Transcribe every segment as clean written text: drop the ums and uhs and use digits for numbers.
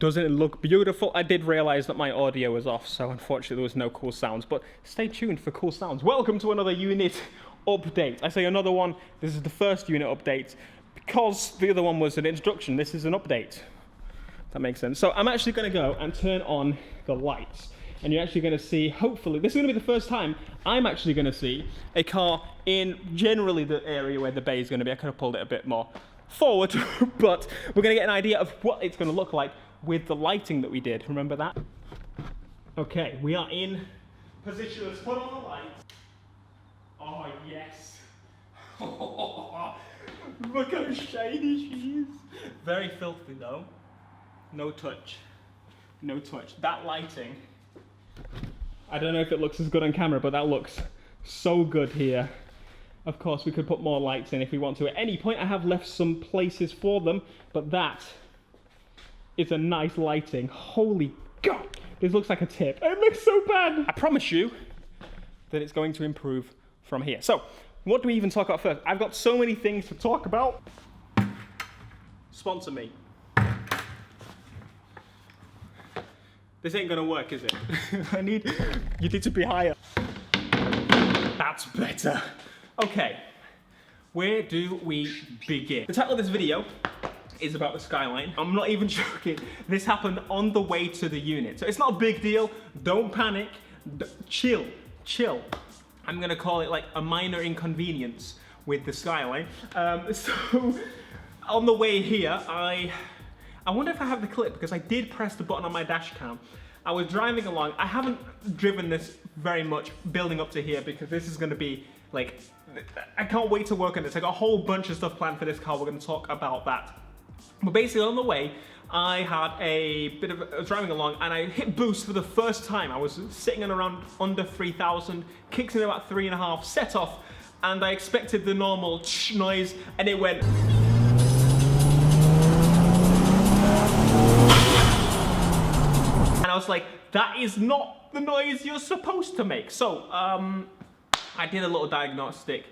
Doesn't it look beautiful? I did realize that my audio was off, so unfortunately there was no cool sounds, but stay tuned for cool sounds. Welcome to another unit update. I say another one, this is the first unit update, because the other one was an introduction, this is an update. That makes sense. So I'm actually gonna go and turn on the lights, and you're actually gonna see, hopefully, this is gonna be the first time I'm actually gonna see a car in generally the area where the bay is gonna be. I could have pulled it a bit more forward, but we're gonna get an idea of what it's gonna look like with the lighting that we did. Remember that? Okay, we are in position. Let's put on the lights. Oh, yes. Look how shiny she is. Very filthy though. No touch. No touch. That lighting, I don't know if it looks as good on camera, but that looks so good here. Of course, we could put more lights in if we want to. At any point, I have left some places for them, but that is a nice lighting. Holy God, this looks like a tip. It looks so bad. I promise you that it's going to improve from here. So, what do we even talk about first? I've got so many things to talk about. Sponsor me. This ain't gonna work, is it? You need to be higher. That's better. Okay, where do we begin? The title of this video is about the Skyline. I'm not even joking. This happened on the way to the unit. So it's not a big deal. Don't panic. Chill. I'm gonna call it like a minor inconvenience with the Skyline. So on the way here, I wonder if I have the clip, because I did press the button on my dash cam. I was driving along. I haven't driven this very much building up to here, because this is gonna be like, I can't wait to work on this. I got a whole bunch of stuff planned for this car. We're gonna talk about that. But basically on the way, I had I was driving along and I hit boost for the first time. I was sitting in around under 3,000, kicked in about 3.5, set off, and I expected the normal noise, and it went. And I was like, that is not the noise you're supposed to make. So, I did a little diagnostic.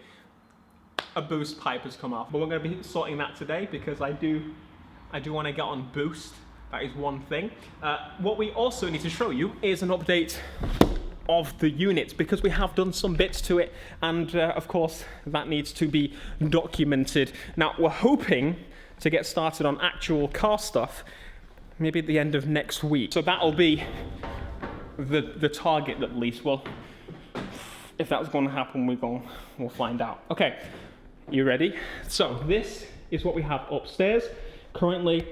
A boost pipe has come off, but we're going to be sorting that today, because I do want to get on boost. That is one thing. What we also need to show you is an update of the unit, because we have done some bits to it, and of course that needs to be documented. Now we're hoping to get started on actual car stuff maybe at the end of next week. So that'll be the target at least. Well, if that's going to happen, we'll find out. Okay, you ready? So this is what we have upstairs. Currently,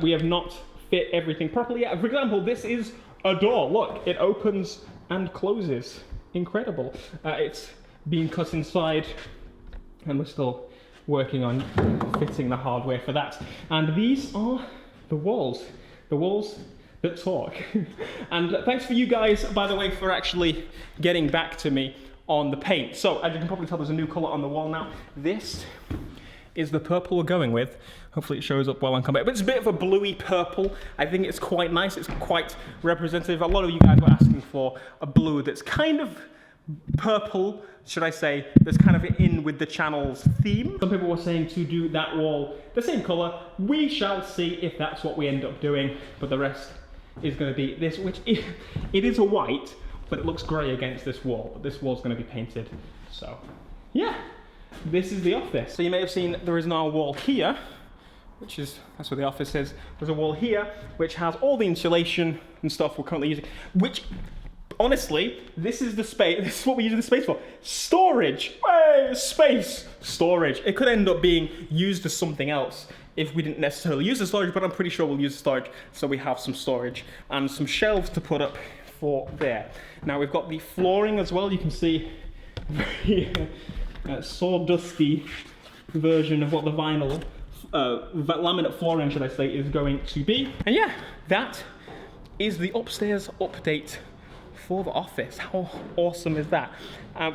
we have not fit everything properly yet. For example, this is a door. Look, it opens and closes. Incredible. It's being cut inside, and we're still working on fitting the hardware for that. And these are the walls that talk. And thanks for you guys, by the way, for actually getting back to me on the paint. So as you can probably tell, there's a new color on the wall now. This is the purple we're going with. Hopefully it shows up well on camera. But it's a bit of a bluey purple. I think it's quite nice. It's quite representative. A lot of you guys were asking for a blue that's kind of purple, should I say, that's kind of in with the channel's theme. Some people were saying to do that wall the same color. We shall see if that's what we end up doing, but the rest is going to be this, which it is a white, but it looks grey against this wall. But this wall's going to be painted. So yeah, this is the office. So you may have seen there is now a wall here, that's where the office is. There's a wall here which has all the insulation and stuff we're currently using, which honestly, this is the space. This is what we use the space for. Storage. Hey, space. Storage. It could end up being used as something else if we didn't necessarily use the storage, but I'm pretty sure we'll use the storage, so we have some storage and some shelves to put up for there. Now we've got the flooring as well. You can see very sawdusty version of what the vinyl, laminate flooring, should I say, is going to be. And yeah, that is the upstairs update for the office. How awesome is that?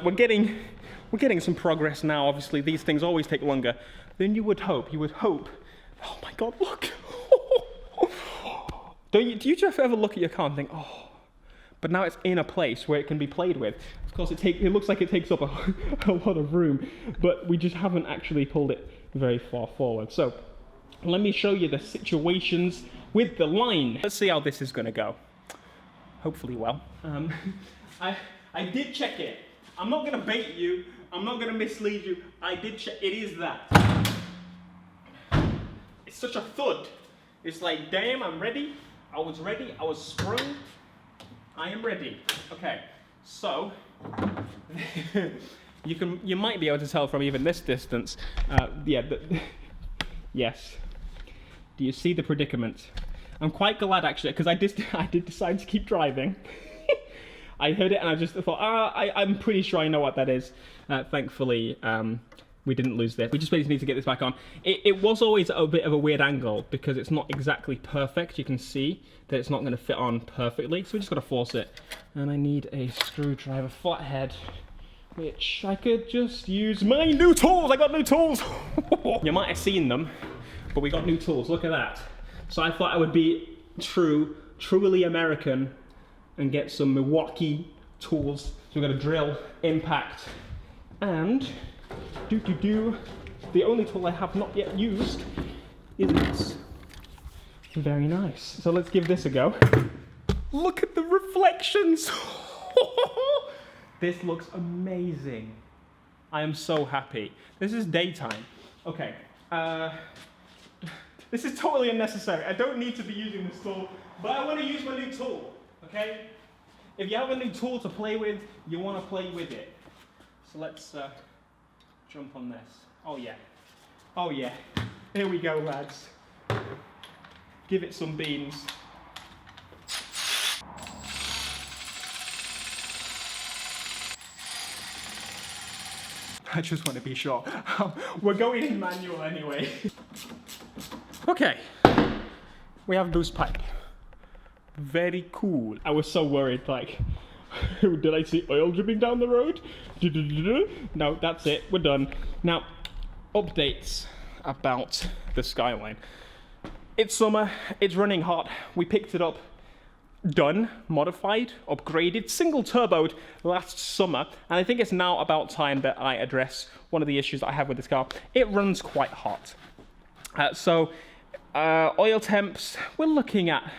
We're getting some progress now. Obviously, these things always take longer than you would hope. You would hope. Oh my God! Look. Do you just ever look at your car and think, oh? But now it's in a place where it can be played with. Of course, it looks like it takes up a lot of room, but we just haven't actually pulled it very far forward. So let me show you the situations with the line. Let's see how this is gonna go. Hopefully well. I did check it. I'm not gonna bait you. I'm not gonna mislead you. I did check, it is that. It's such a thud. It's like, damn, I'm ready. I was ready, I was sprung. I am ready. Okay, so, you might be able to tell from even this distance. Yes. Do you see the predicament? I'm quite glad actually, because I did decide to keep driving. I heard it and I just thought, I'm pretty sure I know what that is. Thankfully, we didn't lose this. We just basically need to get this back on. It was always a bit of a weird angle because it's not exactly perfect. You can see that it's not going to fit on perfectly, so we just got to force it. And I need a screwdriver flathead, which I could just use my new tools. I got new tools. You might have seen them, but we got new tools. Look at that. So I thought I would be truly American and get some Milwaukee tools. So we're going to drill, impact, and the only tool I have not yet used is this. Very nice. So let's give this a go. Look at the reflections. This looks amazing. I am so happy. This is daytime. Okay. This is totally unnecessary. I don't need to be using this tool, but I want to use my new tool. Okay? If you have a new tool to play with, you want to play with it. So let's jump on this. Oh yeah. Oh yeah. Here we go, lads. Give it some beans. I just want to be sure. We're going in manual anyway. Okay. We have boost pipe. Very cool. I was so worried, like, did I see oil dripping down the road? No, that's it. We're done. Now, updates about the Skyline. It's summer. It's running hot. We picked it up done, modified, upgraded, single turboed last summer, and I think it's now about time that I address one of the issues I have with this car. It runs quite hot. Oil temps, we're looking at,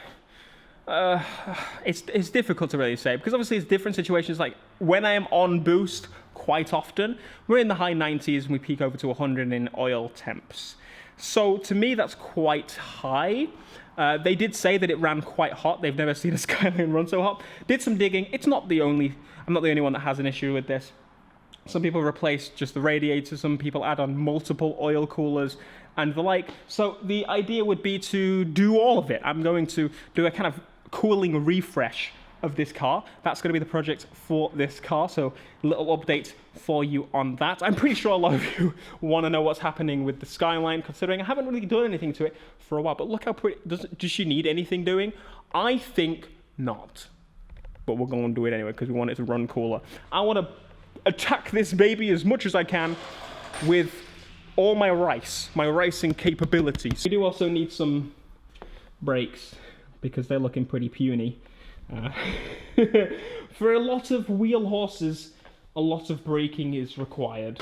it's difficult to really say, because obviously it's different situations. Like when I am on boost quite often, we're in the high 90s and we peak over to 100 in oil temps. So to me, that's quite high. They did say that it ran quite hot. They've never seen a Skyline run so hot. Did some digging. I'm not the only one that has an issue with this. Some people replace just the radiator. Some people add on multiple oil coolers and the like. So the idea would be to do all of it. I'm going to do a kind of cooling refresh of this car. That's going to be the project for this car. So a little update for you on that. I'm pretty sure a lot of you want to know what's happening with the Skyline, considering I haven't really done anything to it for a while. But look how pretty. Does she need anything doing? I think not. But we're going to do it anyway because we want it to run cooler. I want to attack this baby as much as I can with all my racing capabilities. We do also need some brakes because they're looking pretty puny. For a lot of wheel horses, a lot of braking is required.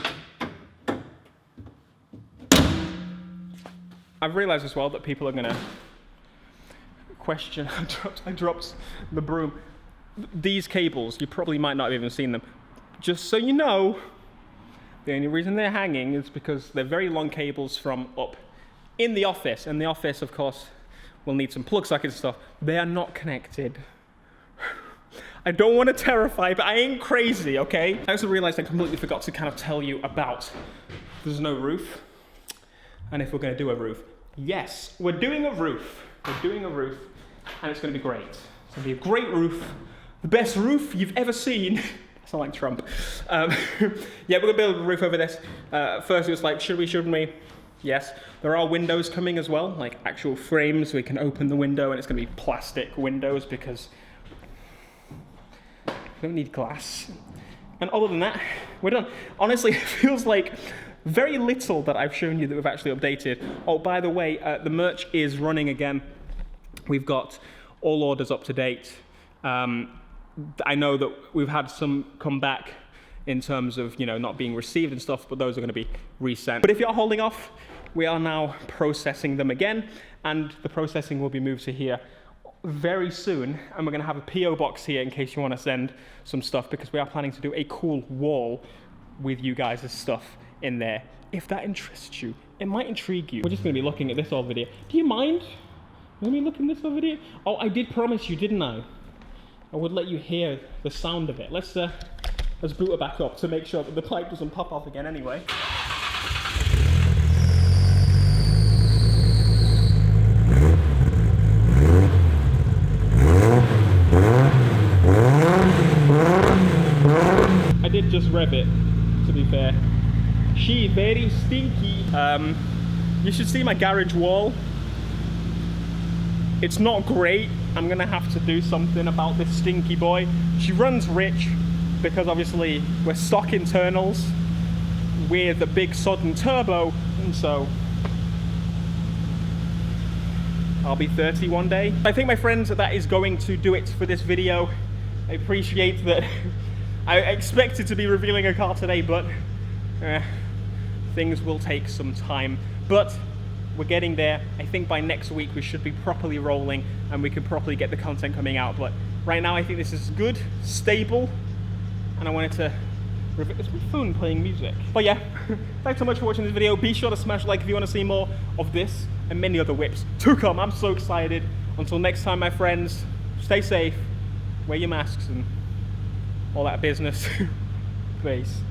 I've realised as well that people are going to question. I dropped the broom. These cables, you probably might not have even seen them. Just so you know, the only reason they're hanging is because they're very long cables from up in the office. And the office, of course, will need some plug sockets and stuff. They are not connected. I don't want to terrify, but I ain't crazy, okay? I also realized I completely forgot to kind of tell you about there's no roof. And if we're going to do a roof. Yes, we're doing a roof. We're doing a roof, and it's going to be great. It's going to be a great roof. The best roof you've ever seen. I sound like Trump. Yeah, we're going to build a roof over this. First it was like, should we, shouldn't we? Yes. There are windows coming as well, like actual frames. We can open the window, and it's going to be plastic windows because we don't need glass. And other than that, we're done. Honestly, it feels like very little that I've shown you that we've actually updated. Oh, by the way, the merch is running again. We've got all orders up to date. I know that we've had some come back in terms of, you know, not being received and stuff, but those are going to be resent. But if you're holding off, we are now processing them again, and the processing will be moved to here very soon, and we're going to have a PO box here in case you want to send some stuff, because we are planning to do a cool wall with you guys' stuff in there. If that interests you, it might intrigue you. We're just going to be looking at this whole video. Do you mind? Let me look in this whole video. Oh, I did promise you, didn't I? I would let you hear the sound of it. Let's boot it back up to make sure that the pipe doesn't pop off again anyway. I did just rev it, to be fair. She very stinky. You should see my garage wall. It's not great. I'm gonna have to do something about this stinky boy. She runs rich because obviously we're stock internals with a big sodden turbo, and so I'll be 30 one day. I think, my friends, that is going to do it for this video. I appreciate that. I expected to be revealing a car today, but things will take some time. But we're getting there. I think by next week we should be properly rolling and we can properly get the content coming out. But right now I think this is good, stable, and I wanted to... It's my phone playing music. But yeah, thanks so much for watching this video. Be sure to smash like if you want to see more of this and many other whips to come. I'm so excited. Until next time, my friends, stay safe, wear your masks and all that business. Peace.